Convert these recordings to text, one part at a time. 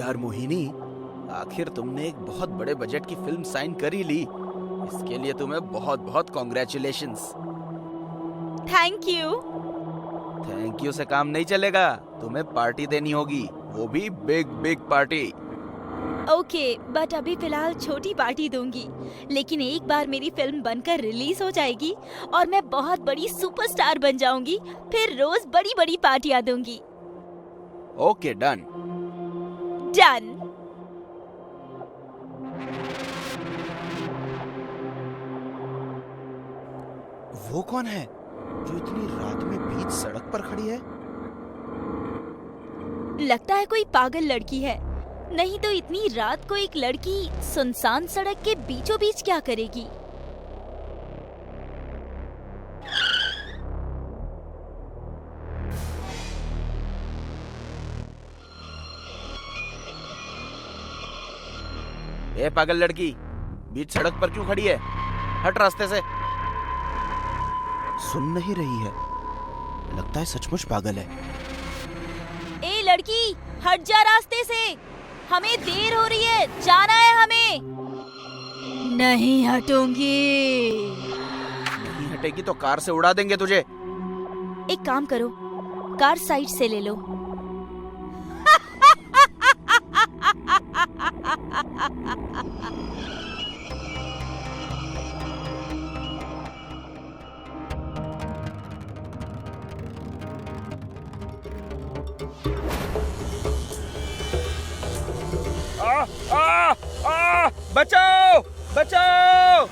यार मोहिनी, आखिर तुमने एक बहुत बड़े बजट की फिल्म साइन कर ही ली। इसके लिए तुम्हें बहुत बहुत congratulations. Thank you. Thank you से काम नहीं चलेगा, तुम्हें पार्टी देनी होगी, वो भी big big party. Okay, but अभी फिलहाल छोटी पार्टी दूंगी, लेकिन एक बार मेरी फिल्म बनकर रिलीज हो जाएगी और मैं बहुत बड़ी सुपरस्टार बन जाऊंगी, फिर रोज बड़ी बड़ी पार्टियां दूंगी। Okay done. डन। वो कौन है जो इतनी रात में बीच सड़क पर खड़ी है? लगता है कोई पागल लड़की है, नहीं तो इतनी रात को एक लड़की सुनसान सड़क के बीचों बीच क्या करेगी? ए पागल लड़की, बीच सड़क पर क्यों खड़ी है? हट रास्ते से। सुन नहीं रही है, लगता है सचमुच पागल है। ए लड़की, हट जा रास्ते से, हमें देर हो रही है, जाना है हमें। नहीं हटूंगी। नहीं हटेगी तो कार से उड़ा देंगे तुझे। एक काम करो, कार साइड से ले लो। बचाओ बचाओ।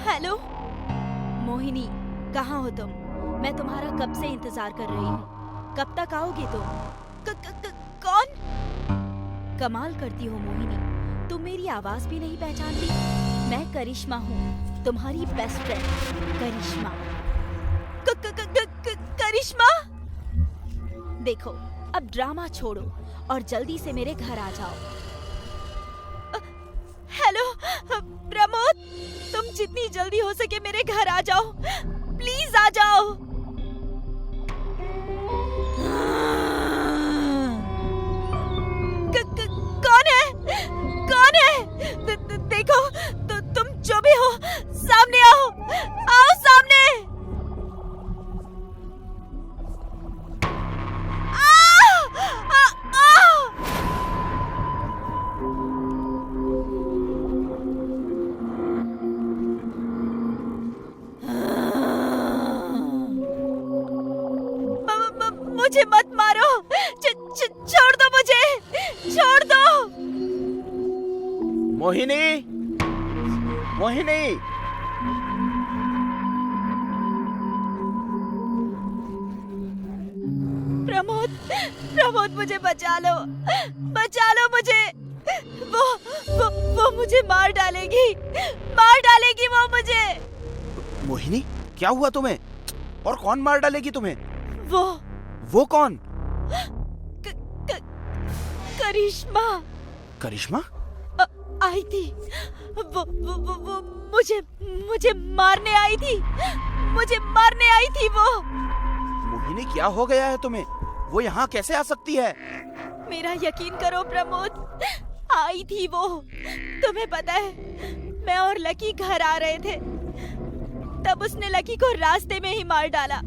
हेलो मोहिनी, कहाँ हो तुम? मैं तुम्हारा कब से इंतजार कर रही हूँ। कब तक आओगे तुम? कौन? कमाल करती हो मोहिनी, तुम मेरी आवाज भी नहीं पहचानती। मैं करिश्मा हूँ, तुम्हारी बेस्ट फ्रेंड करिश्मा। करिश्मा, देखो अब ड्रामा छोड़ो और जल्दी से मेरे घर आ जाओ। हेलो प्रमोद, तुम जितनी जल्दी हो सके मेरे घर आ जाओ, प्लीज आ जाओ। कौन है? कौन है? देखो, तुम जो भी हो, सामने आओ, आओ सामने। मुझे मत मारो, छोड़ दो मुझे, छोड़ दो। मोहिनी, मोहिनी। प्रमोद, प्रमोद मुझे बचा लो, बचा लो मुझे। वो मुझे मार डालेगी, मार डालेगी वो मुझे। मोहिनी, क्या हुआ तुम्हें? और कौन मार डालेगी तुम्हें? वो कौन? करिश्मा। करिश्मा? आई थी वो मुझे मारने आई थी, मुझे मारने आई थी वो। मोहिनी, क्या हो गया है तुम्हें? वो यहाँ कैसे आ सकती है? मेरा यकीन करो प्रमोद, आई थी वो। तुम्हें पता है, मैं और लकी घर आ रहे थे, तब उसने लकी को रास्ते में ही मार डाला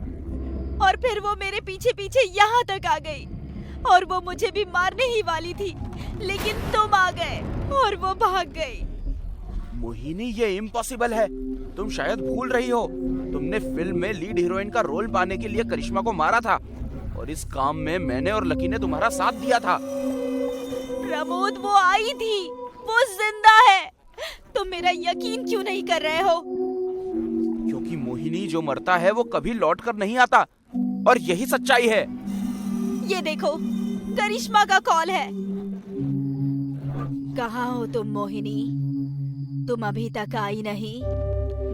और फिर वो मेरे पीछे पीछे यहाँ तक आ गई और वो मुझे भी मारने ही वाली थी, लेकिन तुम आ गए और वो भाग गई। मोहिनी, ये इम्पॉसिबल है। तुम शायद भूल रही हो, तुमने फिल्म में लीड हीरोइन का रोल पाने के लिए करिश्मा को मारा था और इस काम में मैंने और लकी ने तुम्हारा साथ दिया था। प्रमोद, वो आई थी, वो जिंदा है। तुम मेरा यकीन क्यों नहीं कर रहे हो? क्योंकि मोहिनी, जो मरता है वो कभी लौट कर नहीं आता और यही सच्चाई है। ये देखो, करिश्मा का कॉल है। कहाँ हो तुम मोहिनी? तुम अभी तक आई नहीं।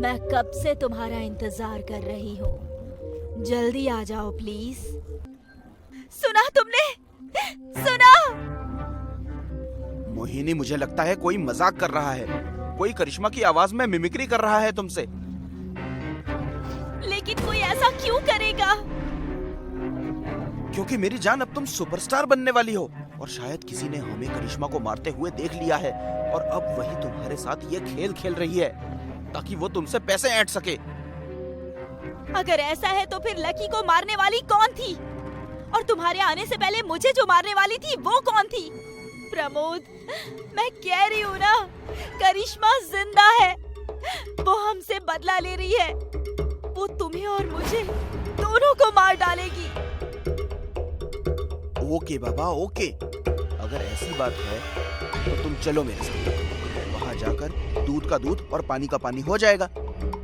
मैं कब से तुम्हारा इंतजार कर रही हूँ। जल्दी आ जाओ प्लीज। सुना तुमने? सुना? मोहिनी, मुझे लगता है कोई मजाक कर रहा है। कोई करिश्मा की आवाज में मिमिक्री कर रहा है तुमसे। लेकिन कोई ऐसा क्यों करेगा? क्योंकि मेरी जान, अब तुम सुपरस्टार बनने वाली हो और शायद किसी ने हमें करिश्मा को मारते हुए देख लिया है और अब वही तुम्हारे साथ ये खेल खेल रही है ताकि वो तुमसे पैसे ऐंठ सके। अगर ऐसा है तो फिर लकी को मारने वाली कौन थी? और तुम्हारे आने से पहले मुझे जो मारने वाली थी वो कौन थी? प्रमोद, मैं कह रही हूँ ना, करिश्मा जिंदा है। वो हमसे बदला ले रही है। वो तुम्हें और मुझे दोनों को मार डालेगी। ओके बाबा, ओके। अगर ऐसी बात है तो तुम चलो मेरे साथ। वहां जाकर दूध का दूध और पानी का पानी हो जाएगा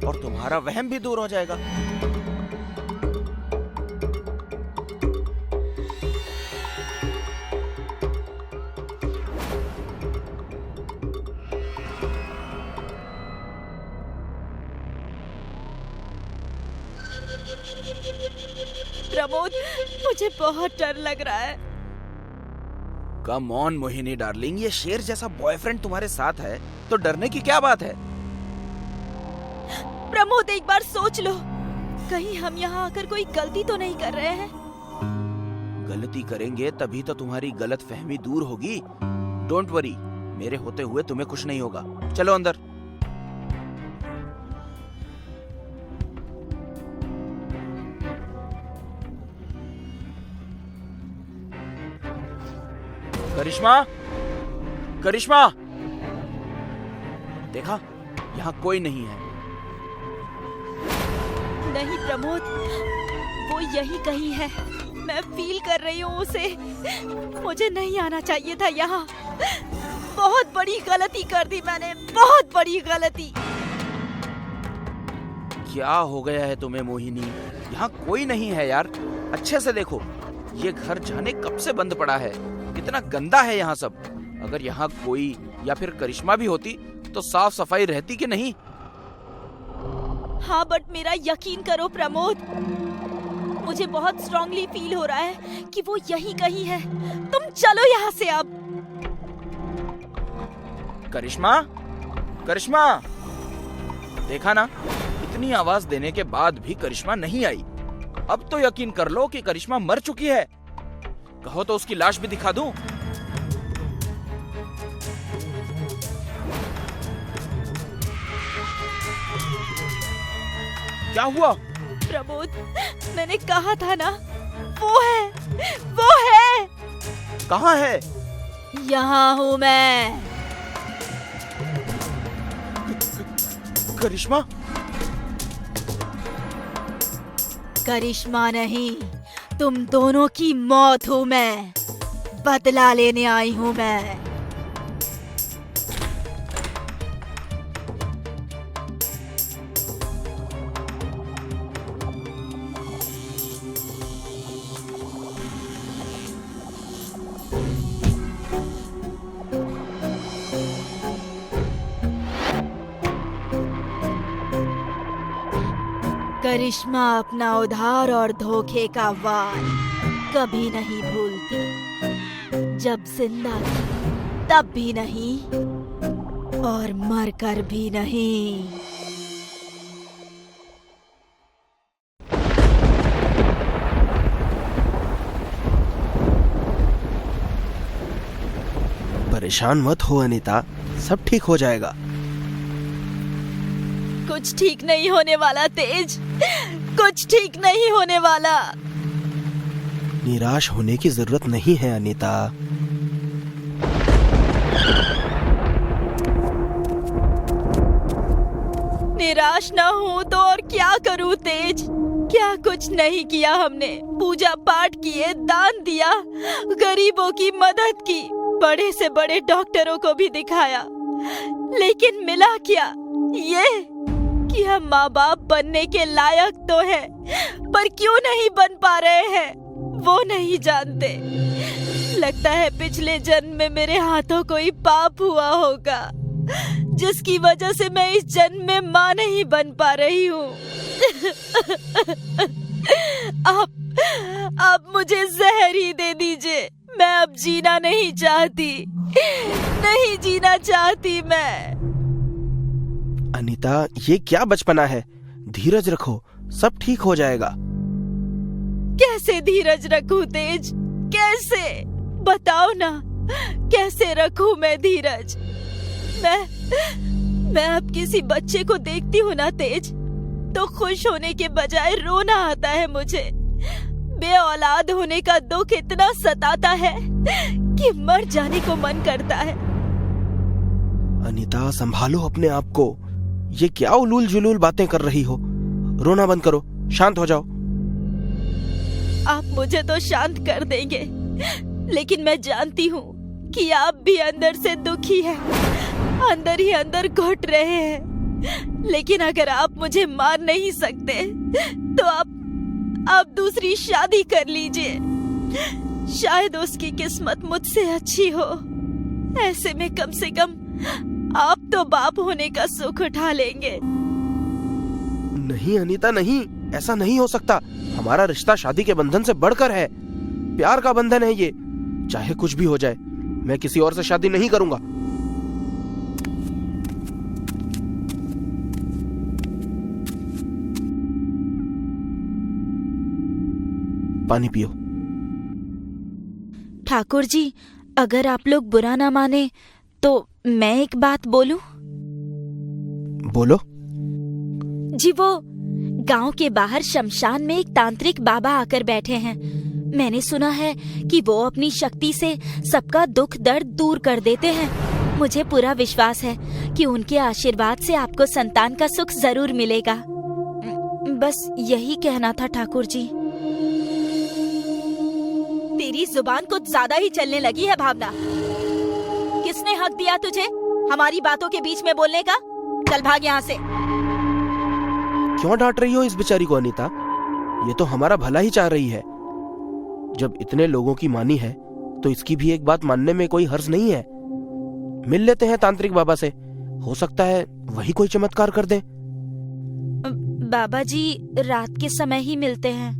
और तुम्हारा वहम भी दूर हो जाएगा। प्रमोद, मुझे बहुत डर लग रहा है। कम ऑन मोहिनी डार्लिंग, ये शेर जैसा बॉयफ्रेंड तुम्हारे साथ है तो डरने की क्या बात है? प्रमोद, एक बार सोच लो, कहीं हम यहाँ आकर कोई गलती तो नहीं कर रहे हैं? गलती करेंगे तभी तो तुम्हारी गलत फहमी दूर होगी। डोंट वरी, मेरे होते हुए तुम्हें कुछ नहीं होगा। चलो अंदर। करिश्मा, करिश्मा, देखा, यहाँ कोई नहीं है। नहीं प्रमोद, वो यही कहीं है। मैं फील कर रही हूँ उसे। मुझे नहीं आना चाहिए था यहाँ। बहुत बड़ी गलती कर दी मैंने, बहुत बड़ी गलती। क्या हो गया है तुम्हें मोहिनी? यहाँ कोई नहीं है यार। अच्छे से देखो, ये घर जाने कब से बंद पड़ा है। कितना गंदा है यहाँ सब। अगर यहाँ कोई या फिर करिश्मा भी होती तो साफ सफाई रहती कि नहीं? हाँ, बट मेरा यकीन करो प्रमोद, मुझे बहुत स्ट्रांगली फील हो रहा है कि वो यही कहीं है। तुम चलो यहाँ से अब। करिश्मा, करिश्मा, देखा ना, इतनी आवाज देने के बाद भी करिश्मा नहीं आई। अब तो यकीन कर लो कि करिश्मा मर चुकी है। कहो तो उसकी लाश भी दिखा दूं? क्या हुआ? प्रमोद, मैंने कहा था ना, वो है, वो है। कहाँ है? यहाँ हूँ मैं। करिश्मा? करिश्मा नहीं, तुम दोनों की मौत हूँ मैं। बदला लेने आई हूँ मैं। करिश्मा अपना उधार और धोखे का वार कभी नहीं भूलती। जब जिंदा थी तब भी नहीं और मरकर भी नहीं। परेशान मत हो अनीता, सब ठीक हो जाएगा। कुछ ठीक नहीं होने वाला तेज, कुछ ठीक नहीं होने वाला। निराश होने की जरूरत नहीं है अनीता। निराश ना हूँ तो और क्या करूँ तेज? क्या कुछ नहीं किया हमने? पूजा पाठ किए, दान दिया, गरीबों की मदद की, बड़े से बड़े डॉक्टरों को भी दिखाया, लेकिन मिला क्या? कि हम माँ बाप बनने के लायक तो हैं, पर क्यों नहीं बन पा रहे हैं वो नहीं जानते। लगता है पिछले जन्म में मेरे हाथों कोई पाप हुआ होगा, जिसकी वजह से मैं इस जन्म में माँ नहीं बन पा रही हूँ। अब मुझे जहर ही दे दीजिए, मैं अब जीना नहीं चाहती, नहीं जीना चाहती मैं। अनीता, ये क्या बचपना है? धीरज रखो, सब ठीक हो जाएगा। कैसे धीरज रखूं तेज, कैसे? बताओ ना, कैसे रखूं मैं धीरज? मैं अब किसी बच्चे को देखती हूँ ना तेज, तो खुश होने के बजाय रोना आता है मुझे। बे औलाद होने का दुख इतना सताता है कि मर जाने को मन करता है। अनीता, संभालो अपने आप को। ये क्या उलूल जुलूल बातें कर रही हो? रोना बंद करो, शांत हो जाओ। आप मुझे तो शांत कर देंगे, लेकिन मैं जानती हूँ कि आप भी अंदर से दुखी हैं, अंदर ही अंदर घुट रहे हैं। लेकिन अगर आप मुझे मार नहीं सकते तो आप दूसरी शादी कर लीजिए, शायद उसकी किस्मत मुझसे अच्छी हो। ऐसे में कम से कम आप तो बाप होने का सुख उठा लेंगे। नहीं अनीता, नहीं, ऐसा नहीं हो सकता। हमारा रिश्ता शादी के बंधन से बढ़कर है, प्यार का बंधन है ये। चाहे कुछ भी हो जाए, मैं किसी और से शादी नहीं करूंगा। पानी पियो। ठाकुर जी, अगर आप लोग बुरा ना माने तो मैं एक बात बोलूं? बोलो। जी, वो गांव के बाहर शमशान में एक तांत्रिक बाबा आकर बैठे हैं। मैंने सुना है कि वो अपनी शक्ति से सबका दुख दर्द दूर कर देते हैं। मुझे पूरा विश्वास है कि उनके आशीर्वाद से आपको संतान का सुख जरूर मिलेगा। बस यही कहना था ठाकुर जी। तेरी जुबान कुछ ज्यादा ही चलने लगी है भावना। किसने हक दिया तुझे हमारी बातों के बीच में बोलने का? चल भाग यहाँ से। क्यों डांट रही हो इस बेचारी को अनीता? ये तो हमारा भला ही चाह रही है। जब इतने लोगों की मानी है तो इसकी भी एक बात मानने में कोई हर्ज नहीं है। मिल लेते हैं तांत्रिक बाबा से, हो सकता है वही कोई चमत्कार कर दे। बाबा जी रात के समय ही मिलते हैं।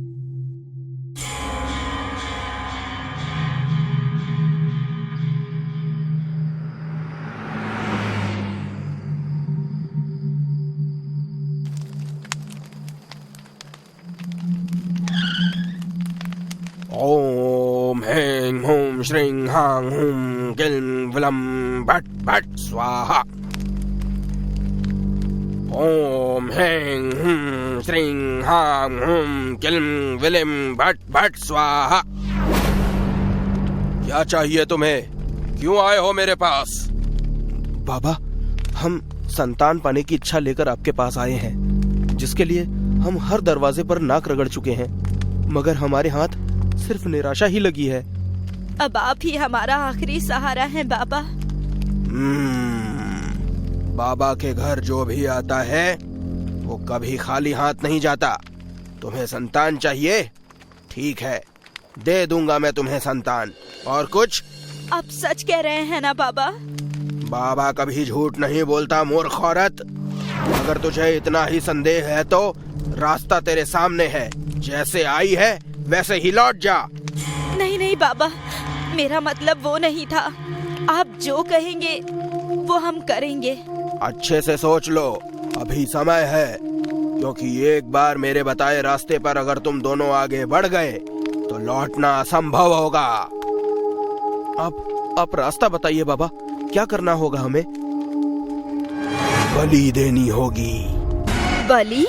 ओम ह्रीं हूं श्रीं हां हूं क्लीं विलं भट भट स्वाहा। ओम ह्रीं हूं श्रीं हां हूं क्लीं विलं भट भट स्वाहा। क्या चाहिए तुम्हें? क्यों आए हो मेरे पास? बाबा, हम संतान पाने की इच्छा लेकर आपके पास आए हैं, जिसके लिए हम हर दरवाजे पर नाक रगड़ चुके हैं, मगर हमारे हाथ सिर्फ निराशा ही लगी है। अब आप ही हमारा आखिरी सहारा हैं बाबा। बाबा के घर जो भी आता है वो कभी खाली हाथ नहीं जाता। तुम्हें संतान चाहिए? ठीक है, दे दूंगा मैं तुम्हें संतान। और कुछ? आप सच कह रहे हैं ना बाबा? बाबा कभी झूठ नहीं बोलता मूर्ख औरत। अगर तुझे इतना ही संदेह है तो रास्ता तेरे सामने है, जैसे आई है वैसे ही लौट जा। नहीं नहीं बाबा, मेरा मतलब वो नहीं था। आप जो कहेंगे वो हम करेंगे। अच्छे से सोच लो, अभी समय है, क्योंकि एक बार मेरे बताए रास्ते पर अगर तुम दोनों आगे बढ़ गए तो लौटना असंभव होगा। आप रास्ता बताइए बाबा, क्या करना होगा हमें? बलि देनी होगी। बलि?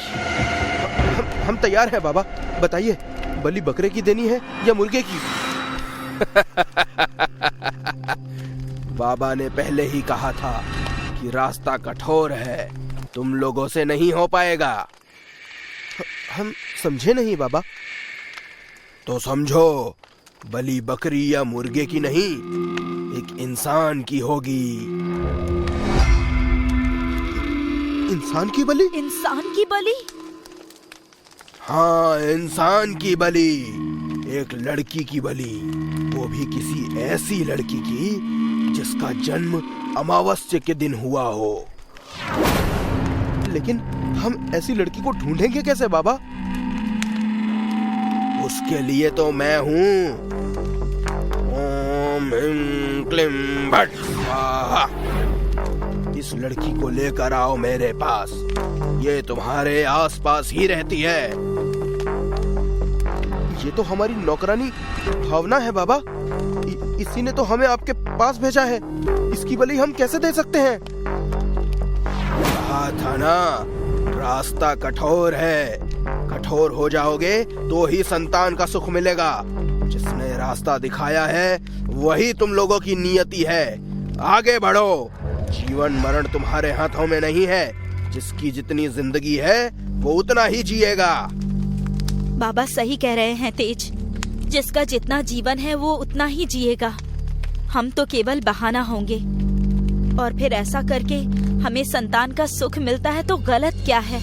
हम तैयार हैं बाबा, बताइए, बलि बकरे की देनी है या मुर्गे की? बाबा ने पहले ही कहा था कि रास्ता कठोर है, तुम लोगों से नहीं हो पाएगा। हम समझे नहीं बाबा। तो समझो, बलि बकरी या मुर्गे की नहीं, एक इंसान की होगी। इंसान की बलि? इंसान की बलि? हाँ, इंसान की बलि, एक लड़की की बलि, वो भी किसी ऐसी लड़की की जिसका जन्म अमावस्या के दिन हुआ हो। लेकिन हम ऐसी लड़की को ढूंढेंगे कैसे बाबा? उसके लिए तो मैं हूँ। ओम ह्रीं क्लीं भट स्वाहा। इस लड़की को लेकर आओ मेरे पास, ये तुम्हारे आसपास ही रहती है। ये तो हमारी नौकरानी भावना है बाबा, इसी ने तो हमें आपके पास भेजा है। इसकी बलि हम कैसे दे सकते हैं? कहा था ना, रास्ता कठोर है, कठोर हो जाओगे तो ही संतान का सुख मिलेगा। जिसने रास्ता दिखाया है वही तुम लोगों की नियति है। आगे बढ़ो, जीवन मरण तुम्हारे हाथों में नहीं है। जिसकी जितनी जिंदगी है वो उतना ही जिएगा। बाबा सही कह रहे हैं तेज, जिसका जितना जीवन है वो उतना ही जिएगा। हम तो केवल बहाना होंगे, और फिर ऐसा करके हमें संतान का सुख मिलता है तो गलत क्या है?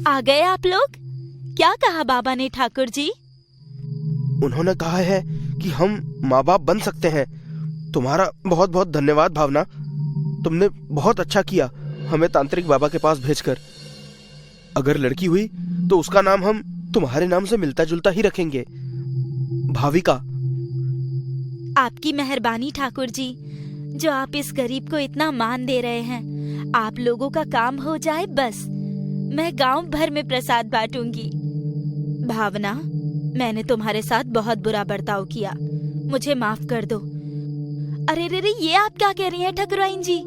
आ गए आप लोग? क्या कहा बाबा ने ठाकुर जी? उन्होंने कहा है कि हम माँ बाप बन सकते हैं। तुम्हारा बहुत बहुत धन्यवाद भावना, तुमने बहुत अच्छा किया हमें तांत्रिक बाबा के पास भेजकर। अगर लड़की हुई तो उसका नाम हम तुम्हारे नाम से मिलता जुलता ही रखेंगे, भाविका। आपकी मेहरबानी ठाकुर जी, जो आप इस गरीब को इतना मान दे रहे हैं। आप लोगों का काम हो जाए बस, मैं गांव भर में प्रसाद बांटूंगी। भावना, मैंने तुम्हारे साथ बहुत बुरा बर्ताव किया, मुझे माफ कर दो। अरे रे रे, ये आप क्या कह रही हैं ठकुराइन जी?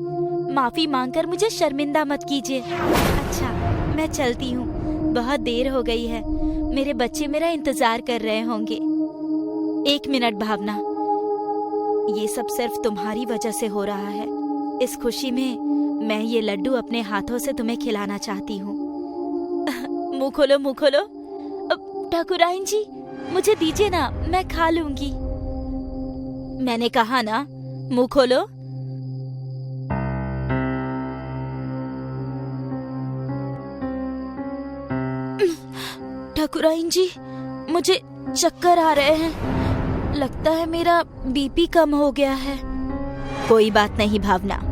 माफी मांगकर मुझे शर्मिंदा मत कीजिए। अच्छा, मैं चलती हूँ, बहुत देर हो गई है। मेरे बच्चे मेरा इंतजार कर रहे होंगे। 1 मिनट भावना, ये सब सिर्फ तुम्हारी वजह से हो रहा है। इस खुशी में मैं ये लड्डू अपने हाथों से तुम्हें खिलाना चाहती हूँ। मुँह खोलो, मुँह खोलो। ठाकुराइन जी, मुझे दीजिए ना, मैं खा लूंगी। मैंने कहा ना, मुंह खोलो। ठाकुराइन जी, मुझे चक्कर आ रहे हैं, लगता है मेरा बीपी कम हो गया है। कोई बात नहीं भावना,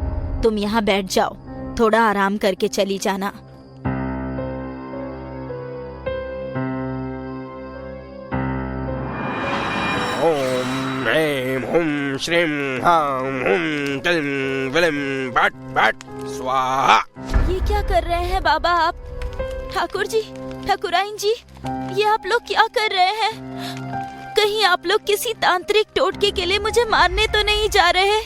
तुम यहाँ बैठ जाओ, थोड़ा आराम करके चली जाना। ओम ह्रीं हुं श्रीं हां हुं क्लीं विलीं भट भट स्वाहा। ये क्या कर रहे हैं बाबा आप? ठाकुर जी, ठाकुराइन जी, ये आप लोग क्या कर रहे हैं? कहीं आप लोग किसी तांत्रिक टोटके के लिए मुझे मारने तो नहीं जा रहे?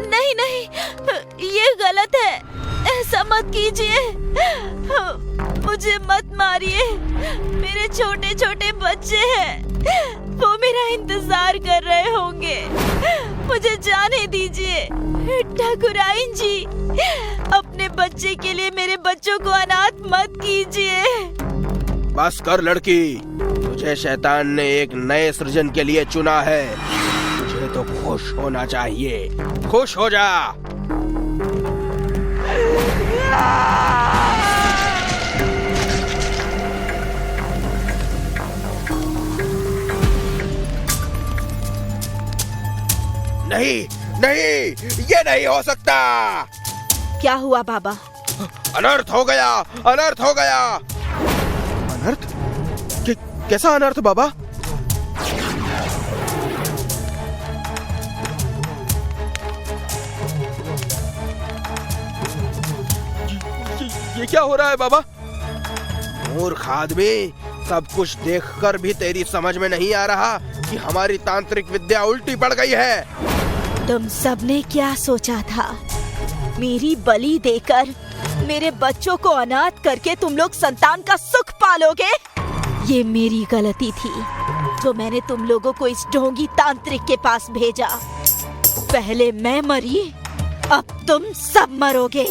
नहीं नहीं, ये गलत है, ऐसा मत कीजिए। मुझे मत मारिए, मेरे छोटे छोटे बच्चे हैं, वो मेरा इंतजार कर रहे होंगे। मुझे जाने दीजिए। ठाकुराइन जी, अपने बच्चे के लिए मेरे बच्चों को अनाथ मत कीजिए। बस कर लड़की, तुझे शैतान ने एक नए सृजन के लिए चुना है। तुझे तो खुश होना चाहिए, खुश हो जा। नहीं नहीं, ये नहीं हो सकता। क्या हुआ बाबा? अनर्थ हो गया, अनर्थ हो गया। अनर्थ? कैसा अनर्थ बाबा? ये क्या हो रहा है बाबा? मूर्ख आदमी, सब कुछ देखकर भी तेरी समझ में नहीं आ रहा कि हमारी तांत्रिक विद्या उल्टी पड़ गई है। तुम सबने क्या सोचा था? मेरी बलि देकर मेरे बच्चों को अनाथ करके तुम लोग संतान का सुख पालोगे? ये मेरी गलती थी, जो मैंने तुम लोगों को इस ढोंगी तांत्रिक के पास भेजा। पहले मैं मरी, अब तुम सब मरोगे।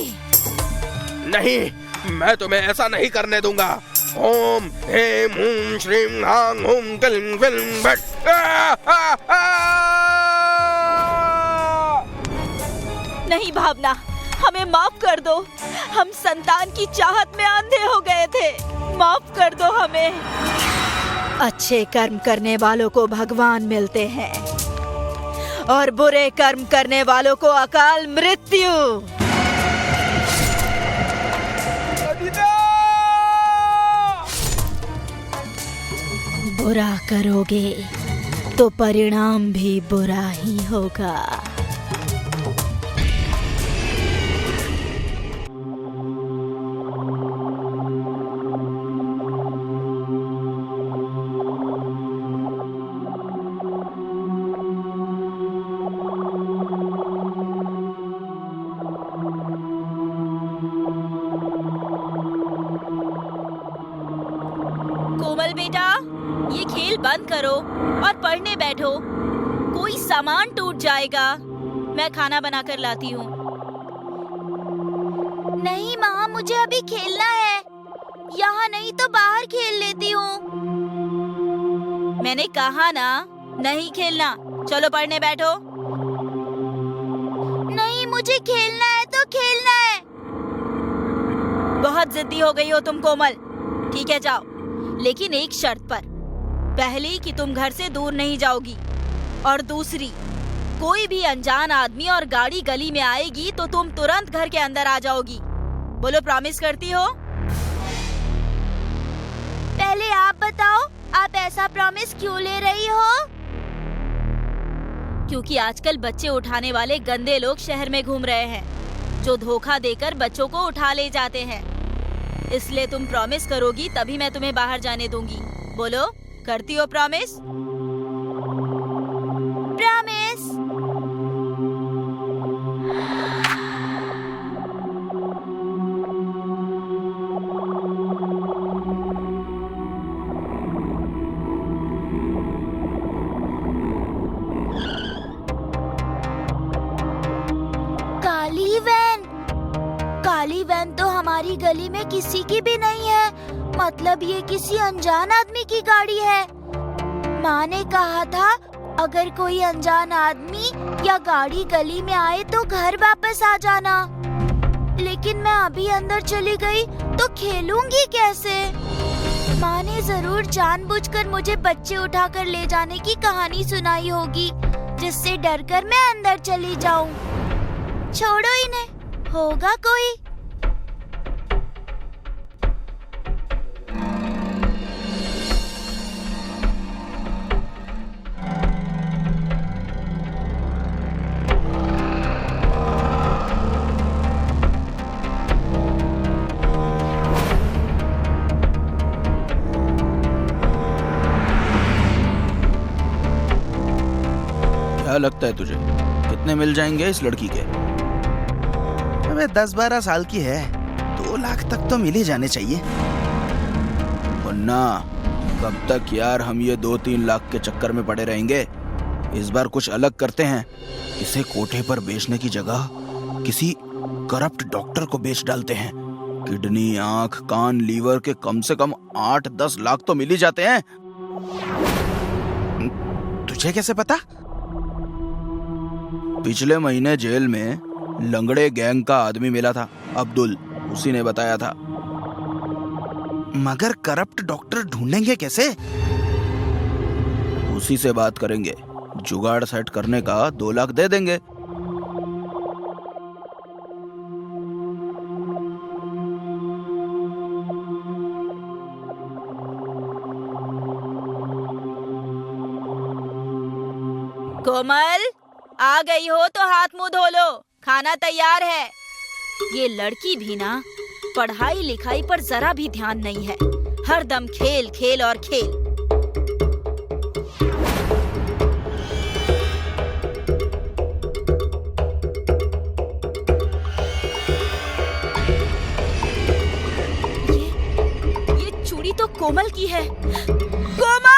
नहीं, मैं तुम्हें ऐसा नहीं करने दूंगा। ओम हेम हूं श्रीम हां हूं कलिम विलम भट। नहीं भावना, हमें माफ कर दो। हम संतान की चाहत में अंधे हो गए थे। माफ कर दो हमें। अच्छे कर्म करने वालों को भगवान मिलते हैं और बुरे कर्म करने वालों को अकाल मृत्यु। बुरा करोगे तो परिणाम भी बुरा ही होगा। कोमल बेटा, ये खेल बंद करो और पढ़ने बैठो। कोई सामान टूट जाएगा। मैं खाना बनाकर लाती हूँ। नहीं माँ, मुझे अभी खेलना है। यहाँ नहीं तो बाहर खेल लेती हूँ। मैंने कहा ना, नहीं खेलना। चलो पढ़ने बैठो। नहीं, मुझे खेलना है तो खेलना है। बहुत जिद्दी हो गई हो तुम कोमल। ठीक है, जाओ, लेकिन एक शर्त पर। पहली कि तुम घर से दूर नहीं जाओगी, और दूसरी, कोई भी अनजान आदमी और गाड़ी गली में आएगी तो तुम तुरंत घर के अंदर आ जाओगी। बोलो, प्रॉमिस करती हो? पहले आप बताओ, आप ऐसा प्रॉमिस क्यों ले रही हो? क्योंकि आजकल बच्चे उठाने वाले गंदे लोग शहर में घूम रहे हैं, जो धोखा देकर बच्चों को उठा ले जाते हैं। इसलिए तुम प्रॉमिस करोगी तभी मैं तुम्हें बाहर जाने दूंगी। बोलो, करती हो प्रॉमिस? प्रॉमिस। काली वैन। काली वैन तो हमारी गली में किसी की भी नहीं है। मतलब ये किसी अनजान आदमी की गाड़ी है। माँ ने कहा था अगर कोई अनजान आदमी या गाड़ी गली में आए तो घर वापस आ जाना। लेकिन मैं अभी अंदर चली गई तो खेलूंगी कैसे? माँ ने जरूर जानबूझकर मुझे बच्चे उठाकर ले जाने की कहानी सुनाई होगी, जिससे डरकर मैं अंदर चली जाऊं। छोड़ो इन्हें, होगा कोई। क्या लगता है तुझे, कितने मिल जाएंगे इस लड़की के? अबे 10-12 साल की है, 2 लाख तक तो मिल ही जाने चाहिए। मुन्ना, कब तक यार हम ये 2-3 लाख के चक्कर में पड़े रहेंगे? इस बार कुछ अलग करते हैं। इसे कोठे पर बेचने की जगह किसी करप्ट डॉक्टर को बेच डालते हैं। किडनी, आंख, कान, लीवर के कम से कम 8-10 लाख तो मिल ही जाते हैं। तुझे कैसे पता? पिछले महीने जेल में लंगड़े गैंग का आदमी मिला था, अब्दुल, उसी ने बताया था। मगर करप्ट डॉक्टर ढूंढेंगे कैसे? उसी से बात करेंगे, जुगाड़ सेट करने का 2 लाख दे देंगे। कोमल, आ गई हो तो हाथ मुंह धो लो, खाना तैयार है। ये लड़की भी ना पढ़ाई लिखाई पर जरा भी ध्यान नहीं है, हर दम खेल खेल और खेल। ये चूड़ी तो कोमल की है। कोमल!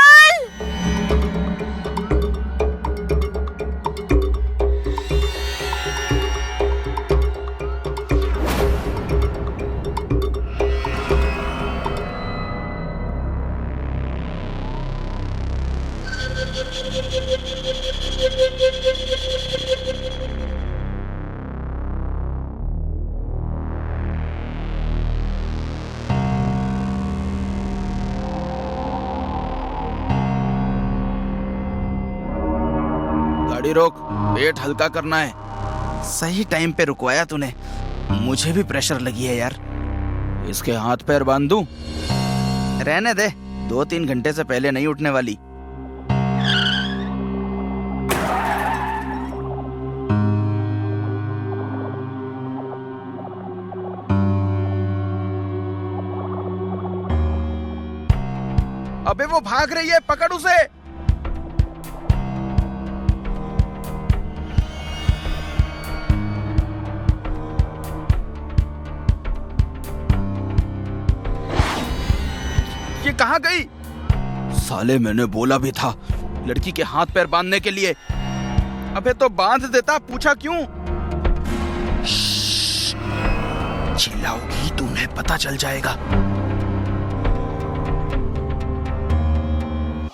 गाड़ी रोक, पेट हल्का करना है। सही टाइम पे रुकवाया तूने। मुझे भी प्रेशर लगी है यार। इसके हाथ पैर बांध दूं? रहने दे, 2-3 घंटे से पहले नहीं उठने वाली। अबे वो भाग रही है, पकड़ उसे। ये कहाँ गई? साले, मैंने बोला भी था लड़की के हाथ पैर बांधने के लिए। अबे तो बांध देता, पूछा क्यों? चिल्लाओगी तुम्हें पता चल जाएगा।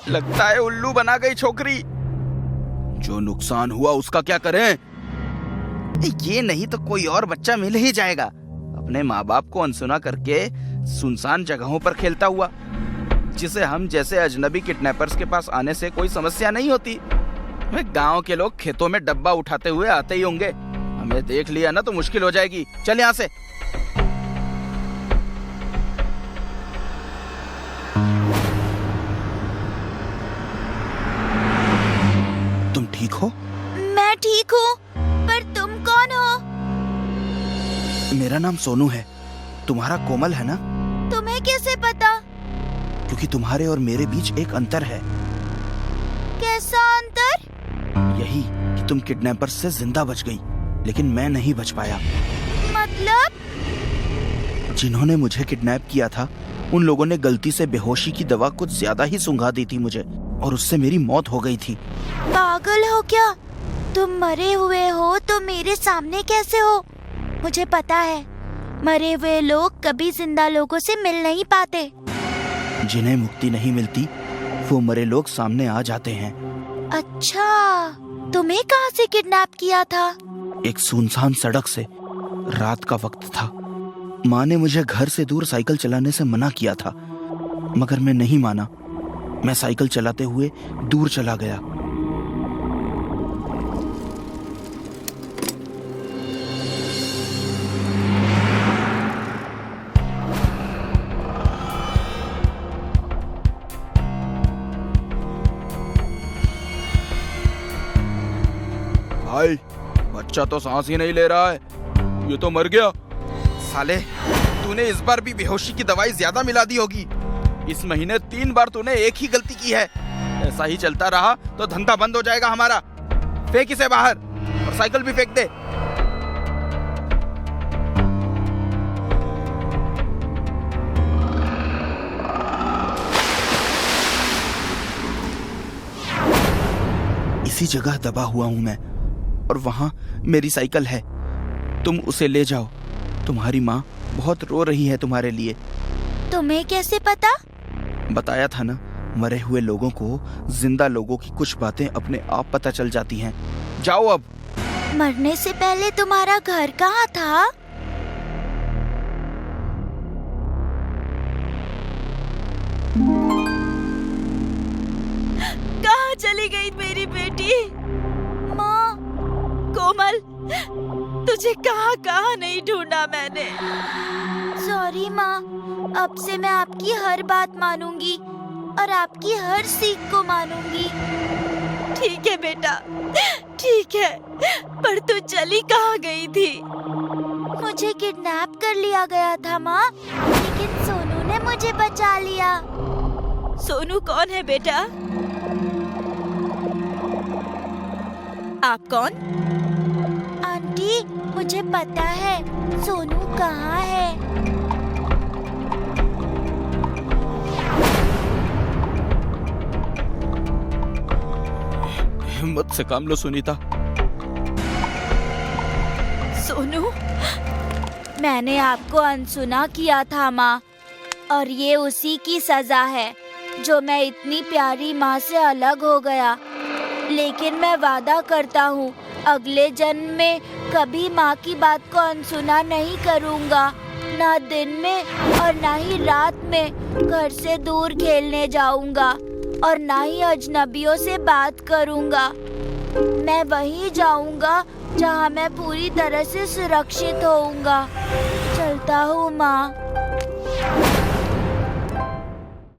लगता है उल्लू बना गई छोकरी। जो नुकसान हुआ उसका क्या करें? ये नहीं तो कोई और बच्चा मिल ही जाएगा। अपने माँ बाप को अनसुना करके सुनसान जगहों पर खेलता हुआ, जिसे हम जैसे अजनबी किडनैपर्स के पास आने से कोई समस्या नहीं होती। गांव के लोग खेतों में डब्बा उठाते हुए आते ही होंगे। हमें देख लिया ना तो मुश्किल हो जाएगी। चल यहाँ से। तुम ठीक हो? मैं ठीक हूँ, पर तुम कौन हो? मेरा नाम सोनू है। तुम्हारा कोमल है ना? तुम्हें कैसे पता? क्योंकि तुम्हारे और मेरे बीच एक अंतर है। कैसा अंतर? यही कि तुम किडनैपर्स से जिंदा बच गई, लेकिन मैं नहीं बच पाया। मतलब? जिन्होंने मुझे किडनैप किया था, उन लोगों ने गलती से बेहोशी की दवा कुछ ज्यादा ही सुंघा दी थी मुझे, और उससे मेरी मौत हो गई थी। पागल हो क्या? तुम मरे हुए हो तो मेरे सामने कैसे हो? मुझे पता है, मरे हुए लोग कभी जिंदा लोगों से मिल नहीं पाते। जिन्हें मुक्ति नहीं मिलती, वो मरे लोग सामने आ जाते हैं। अच्छा, तुम्हें कहाँ से किडनैप किया था? एक सुनसान सड़क से। रात का वक्त था। माँ ने मुझे घर से दूर साइकिल चलाने से मना किया था, मगर मैं नहीं माना। मैं साइकिल चलाते हुए दूर चला गया। भाई, बच्चा तो सांस ही नहीं ले रहा है। ये तो मर गया। साले, तूने इस बार भी बेहोशी की दवाई ज्यादा मिला दी होगी। इस महीने 3 बार तूने एक ही गलती की है। ऐसा ही चलता रहा तो धंधा बंद हो जाएगा हमारा। फेंक इसे बाहर, और साइकिल भी फेंक दे। इसी जगह दबा हुआ हूँ मैं, और वहाँ मेरी साइकिल है। तुम उसे ले जाओ। तुम्हारी माँ बहुत रो रही है तुम्हारे लिए। तुम्हें कैसे पता? बताया था ना, मरे हुए लोगों को जिंदा लोगों की कुछ बातें अपने आप पता चल जाती हैं। जाओ अब। मरने से पहले तुम्हारा घर कहाँ था? कहाँ चली गई मेरी बेटी? माँ, कोमल, तुझे कहाँ कहाँ नहीं ढूंढा मैंने। सॉरी माँ, अब से मैं आपकी हर बात मानूंगी और आपकी हर सीख को मानूंगी। ठीक है बेटा, ठीक है, पर तू चली कहाँ गई थी? मुझे किडनैप कर लिया गया था माँ, लेकिन सोनू ने मुझे बचा लिया। सोनू कौन है बेटा? आप कौन? आंटी, मुझे पता है सोनू कहाँ है। हिम्मत से काम लो सुनीता। सोनू, मैंने आपको अनसुना किया था माँ, और ये उसी की सजा है। जो मैं इतनी प्यारी माँ से अलग हो गया। लेकिन मैं वादा करता हूँ अगले जन्म में कभी माँ की बात को अनसुना नहीं करूँगा, ना दिन में और ना ही रात में घर से दूर खेलने जाऊँगा और ना ही अजनबियों से बात करूँगा। मैं वहीं जाऊँगा जहाँ मैं पूरी तरह से सुरक्षित होऊंगा। चलता हूँ माँ।